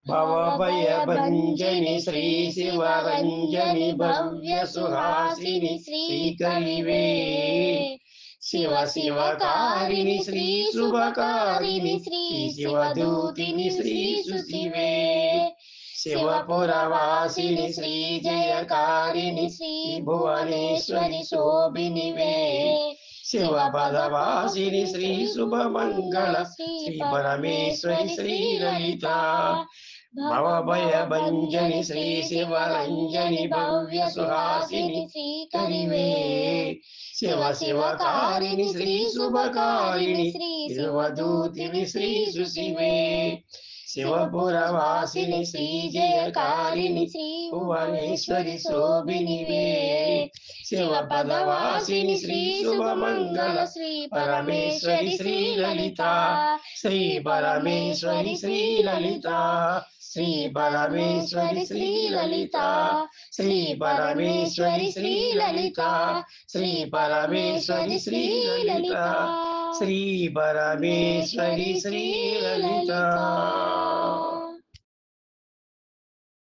भवभयभञ्जनि Shri शिवरञ्जनि Bhavya Suhasini श्रीकरिवे Shiv शिवकारिणि Shri शुभकारिणि Shri शिवदूतिनि Shri सुशिवे शिवपुरवासिनि Shri जयकारिणि Shri Bhuvaneshwari शोभिनिवे शिवपदवासिनि Shri शुभमङ्गल Shri परमेश्वरि Shri Lalita भवभयभञ्जनि Shri शिवरञ्जनि Bhavya Suhasini श्रीकरिवे Shiv शिवकारिणि Shri शुभकारिणि Shri शिवदूतिनि Shri सुशिवे शिवपुरवासिनि Shri जयकारिणि Shri Bhuvaneshwari शोभिनिवे शिवपदवासिनि Shri शुभमङ्गल Shri परमेश्वरि Shri Lalita Shri परमेश्वरि Shri Lalita Shri परमेश्वरि Shri Lalita Shri परमेश्वरि Shri Lalita Shri परमेश्वरि Shri Lalita Shri परमेश्वरि Shri Lalita.